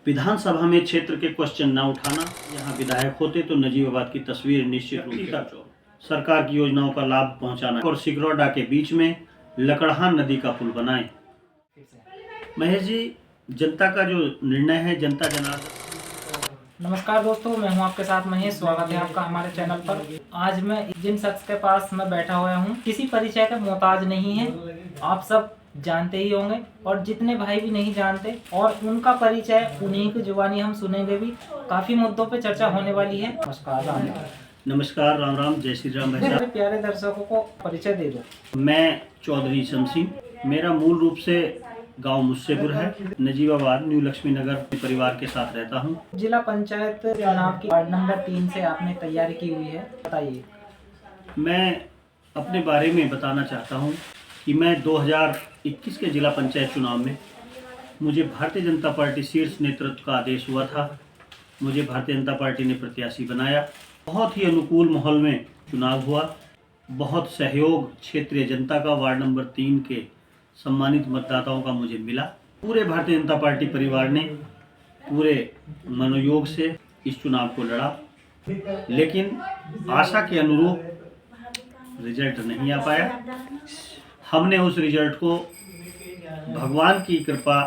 विधानसभा में क्षेत्र के क्वेश्चन न उठाना, यहाँ विधायक होते तो नजीबाबाद की तस्वीर निश्चित रूप से सरकार की योजनाओं का लाभ पहुंचाना और सिकरौडा के बीच में लकड़हान नदी का पुल बनाएं। महेश जी, जनता का जो निर्णय है, जनता जनार्दन। नमस्कार दोस्तों, मैं हूं आपके साथ महेश। स्वागत है आपका हमारे चैनल पर। आज मैं जिन शख्स के पास मैं बैठा हुआ हूं, किसी परिचय का मोहताज नहीं है, आप सब जानते ही होंगे और जितने भाई भी नहीं जानते, और उनका परिचय उन्हीं की जुबानी हम सुनेंगे भी। काफी मुद्दों पे चर्चा होने वाली है। नमस्कार राम राम। नमस्कार, राम राम, जय श्री राम। मेरे प्यारे दर्शकों को परिचय दे दो। मैं चौधरी शमसी, मेरा मूल रूप से गांव मुस्सेपुर है, नजीबाबाद न्यू लक्ष्मी नगर परिवार के साथ रहता हूं। जिला पंचायत चुनाव की वार्ड नंबर 3 से आपने तैयारी की हुई है, बताइए। मैं अपने बारे में बताना चाहता हूं कि मैं 2021 के जिला पंचायत चुनाव में मुझे भारतीय जनता पार्टी शीर्ष नेतृत्व का आदेश हुआ था। मुझे भारतीय जनता पार्टी ने प्रत्याशी बनाया। बहुत ही अनुकूल माहौल में चुनाव हुआ। बहुत सहयोग क्षेत्रीय जनता का, वार्ड नंबर 3 के सम्मानित मतदाताओं का मुझे मिला। पूरे भारतीय जनता पार्टी परिवार ने पूरे मनोयोग से इस चुनाव को लड़ा, लेकिन आशा के अनुरूप रिजल्ट नहीं आ पाया। हमने उस रिजल्ट को भगवान की कृपा,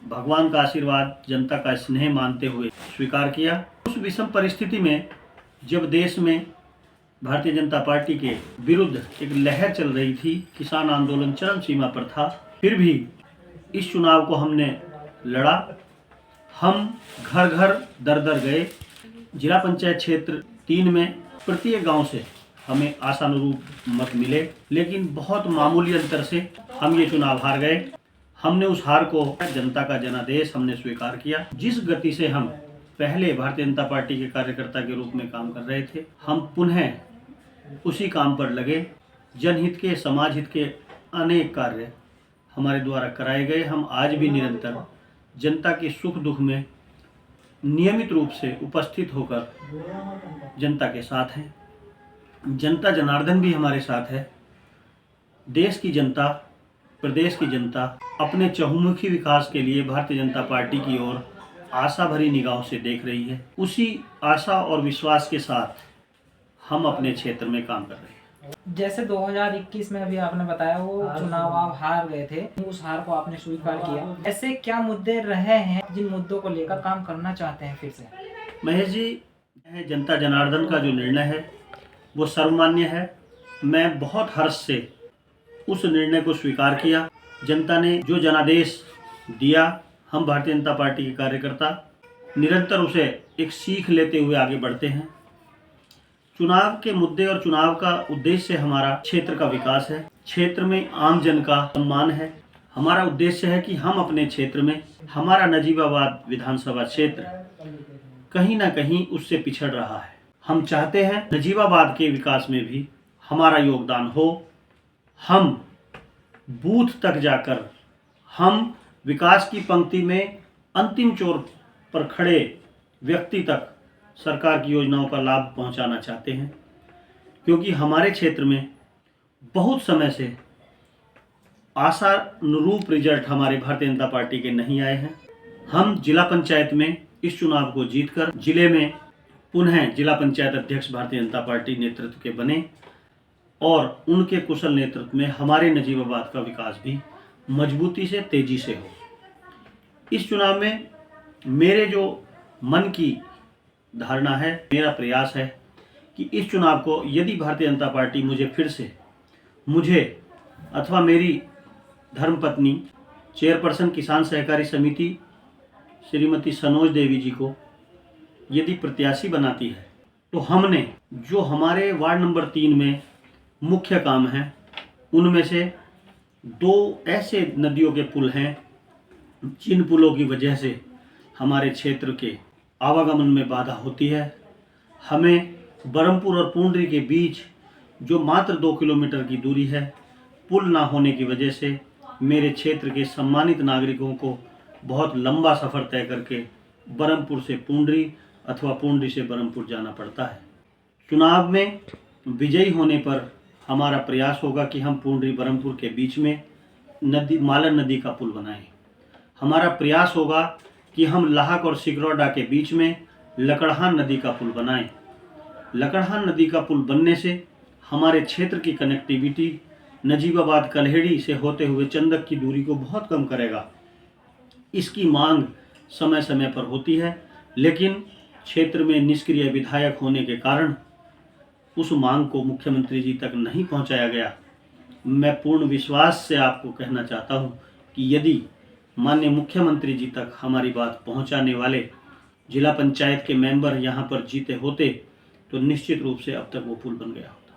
भगवान का आशीर्वाद, जनता का स्नेह मानते हुए स्वीकार किया। उस विषम परिस्थिति में जब देश में भारतीय जनता पार्टी के विरुद्ध एक लहर चल रही थी, किसान आंदोलन चरम सीमा पर था, फिर भी इस चुनाव को हमने लड़ा। हम घर घर दर दर गए। जिला पंचायत क्षेत्र 3 में प्रत्येक गांव से हमें आशानुरूप मत मिले, लेकिन बहुत मामूली अंतर से हम ये चुनाव हार गए। हमने उस हार को, जनता का जनादेश, हमने स्वीकार किया। जिस गति से हम पहले भारतीय जनता पार्टी के कार्यकर्ता के रूप में काम कर रहे थे, हम पुनः उसी काम पर लगे। जनहित के, समाज हित के अनेक कार्य हमारे द्वारा कराए गए। हम आज भी निरंतर जनता के सुख दुख में नियमित रूप से उपस्थित होकर जनता के साथ हैं। जनता जनार्दन भी हमारे साथ है। देश की जनता, प्रदेश की जनता अपने चहुमुखी विकास के लिए भारतीय जनता पार्टी की ओर आशा भरी निगाहों से देख रही है। उसी आशा और विश्वास के साथ हम अपने क्षेत्र में काम कर रहे हैं। जैसे 2021 में अभी आपने बताया वो चुनाव आप हार गए थे, उस हार को आपने स्वीकार किया। ऐसे क्या मुद्दे रहे हैं जिन मुद्दों को लेकर काम करना चाहते हैं फिर से? महेश जी, जनता जनार्दन का जो निर्णय है वो सर्वमान्य है। मैं बहुत हर्ष से उस निर्णय को स्वीकार किया। जनता ने जो जनादेश दिया, हम भारतीय जनता पार्टी के कार्यकर्ता निरंतर उसे एक सीख लेते हुए आगे बढ़ते हैं। चुनाव के मुद्दे और चुनाव का उद्देश्य हमारा क्षेत्र का विकास है, क्षेत्र में आम जन का सम्मान है। हमारा उद्देश्य है कि हम अपने क्षेत्र में, हमारा नजीबाबाद विधानसभा क्षेत्र कहीं ना कहीं उससे पिछड़ रहा है। हम चाहते हैं नजीबाबाद के विकास में भी हमारा योगदान हो। हम बूथ तक जाकर, हम विकास की पंक्ति में अंतिम छोर पर खड़े व्यक्ति तक सरकार की योजनाओं का लाभ पहुंचाना चाहते हैं, क्योंकि हमारे क्षेत्र में बहुत समय से आशानुरूप रिजल्ट हमारे भारतीय जनता पार्टी के नहीं आए हैं। हम जिला पंचायत में इस चुनाव को जीतकर जिले में पुनः जिला पंचायत अध्यक्ष भारतीय जनता पार्टी नेतृत्व के बने और उनके कुशल नेतृत्व में हमारे नजीबाबाद का विकास भी मजबूती से, तेजी से हो। इस चुनाव में मेरे जो मन की धारणा है, मेरा प्रयास है कि इस चुनाव को यदि भारतीय जनता पार्टी मुझे अथवा मेरी धर्मपत्नी, चेयरपर्सन किसान सहकारी समिति श्रीमती सनोज देवी जी को यदि प्रत्याशी बनाती है, तो हमने जो हमारे वार्ड नंबर 3 में मुख्य काम है, उनमें से 2 ऐसे नदियों के पुल हैं जिन पुलों की वजह से हमारे क्षेत्र के आवागमन में बाधा होती है। हमें बरमपुर और पुंडरी के बीच जो मात्र 2 किलोमीटर की दूरी है, पुल ना होने की वजह से मेरे क्षेत्र के सम्मानित नागरिकों को बहुत लंबा सफ़र तय करके बरमपुर से पुंडरी अथवा पुंडरी से बरमपुर जाना पड़ता है। चुनाव में विजयी होने पर हमारा प्रयास होगा कि हम पुंडरी बरमपुर के बीच में मालन नदी का पुल बनाएं। हमारा प्रयास होगा कि हम लाहक और सिकरौडा के बीच में लकड़हान नदी का पुल बनाएं। लकड़हान नदी का पुल बनने से हमारे क्षेत्र की कनेक्टिविटी नजीबाबाद कल्हेड़ी से होते हुए चंदक की दूरी को बहुत कम करेगा। इसकी मांग समय समय पर होती है, लेकिन क्षेत्र में निष्क्रिय विधायक होने के कारण उस मांग को मुख्यमंत्री जी तक नहीं पहुंचाया गया। मैं पूर्ण विश्वास से आपको कहना चाहता हूं कि यदि माननीय मुख्यमंत्री जी तक हमारी बात पहुंचाने वाले जिला पंचायत के मेंबर यहां पर जीते होते तो निश्चित रूप से अब तक वो पुल बन गया होता।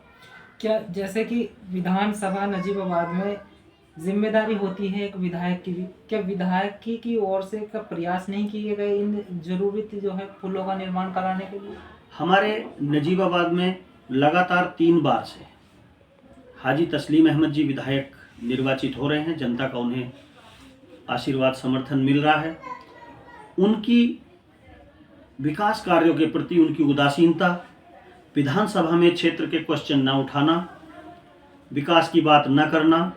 क्या जैसे कि विधानसभा नजीबाबाद में जिम्मेदारी होती है एक विधायक की भी, क्या विधायक की ओर से का प्रयास नहीं किए गए इन जरूरी जो है पुलों का निर्माण कराने के लिए? हमारे नजीबाबाद में लगातार 3 बार से हाजी तस्लीम अहमद जी विधायक निर्वाचित हो रहे हैं। जनता का उन्हें आशीर्वाद समर्थन मिल रहा है। उनकी विकास कार्यों के प्रति उनकी उदासीनता, विधानसभा में क्षेत्र के क्वेश्चन न उठाना, विकास की बात न करना,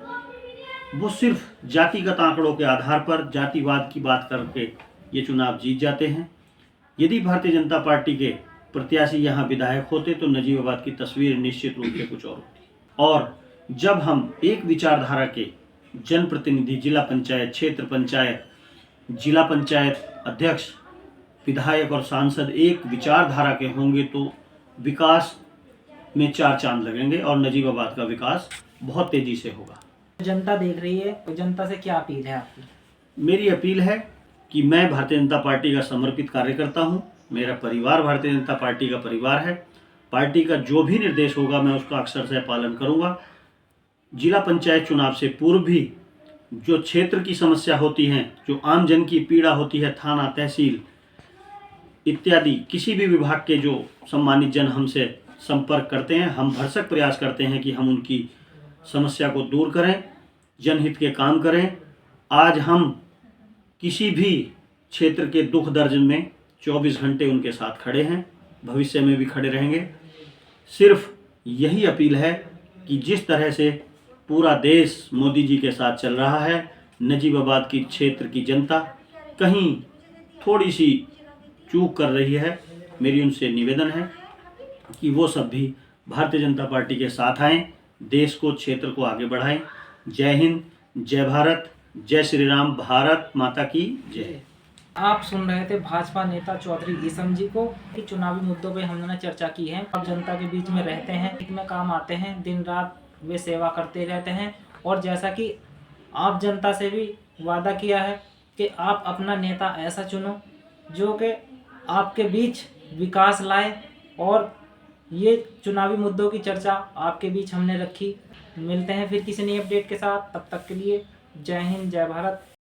वो सिर्फ जातिगत आंकड़ों के आधार पर जातिवाद की बात करके ये चुनाव जीत जाते हैं। यदि भारतीय जनता पार्टी के प्रत्याशी यहाँ विधायक होते तो नजीबाबाद की तस्वीर निश्चित रूप से कुछ और होती। और जब हम एक विचारधारा के जनप्रतिनिधि, जिला पंचायत, क्षेत्र पंचायत, जिला पंचायत अध्यक्ष, विधायक और सांसद एक विचारधारा के होंगे तो विकास में 4 चांद लगेंगे और नजीबाबाद का विकास बहुत तेजी से होगा। जनता देख रही है तो जनता से क्या अपील है आपकी? मेरी अपील है कि मैं भारतीय जनता पार्टी का समर्पित कार्यकर्ता हूं। मेरा परिवार भारतीय जनता पार्टी का परिवार है। पार्टी का जो भी निर्देश होगा मैं उसका अक्षरशः पालन करूंगा। जिला पंचायत चुनाव से पूर्व भी जो क्षेत्र की समस्या होती हैं, जो आम जन की पीड़ा होती है, थाना, तहसील इत्यादि किसी भी विभाग के जो सम्मानित जन हमसे संपर्क करते हैं, हम भरसक प्रयास करते हैं कि हम उनकी समस्या को दूर करें, जनहित के काम करें। आज हम किसी भी क्षेत्र के दुख दर्द में 24 घंटे उनके साथ खड़े हैं, भविष्य में भी खड़े रहेंगे। सिर्फ यही अपील है कि जिस तरह से पूरा देश मोदी जी के साथ चल रहा है, नजीबाबाद की क्षेत्र की जनता कहीं थोड़ी सी चूक कर रही है। मेरी उनसे निवेदन है कि वो सब भी भारतीय जनता पार्टी के साथ आएं, देश को, क्षेत्र को आगे बढ़ाएं। जय हिंद, जय भारत, जय श्री राम, भारत माता की जय। आप सुन रहे थे भाजपा नेता चौधरी ईसम जी को कि चुनावी मुद्दों पे हमने चर्चा की है। अब जनता के बीच में रहते हैं, में काम आते हैं, दिन रात वे सेवा करते रहते हैं। और जैसा कि आप जनता से भी वादा किया है कि आप अपना नेता ऐसा चुनो जो कि आपके बीच विकास लाए, और ये चुनावी मुद्दों की चर्चा आपके बीच हमने रखी। मिलते हैं फिर किसी नई अपडेट के साथ, तब तक के लिए जय हिंद, जय भारत।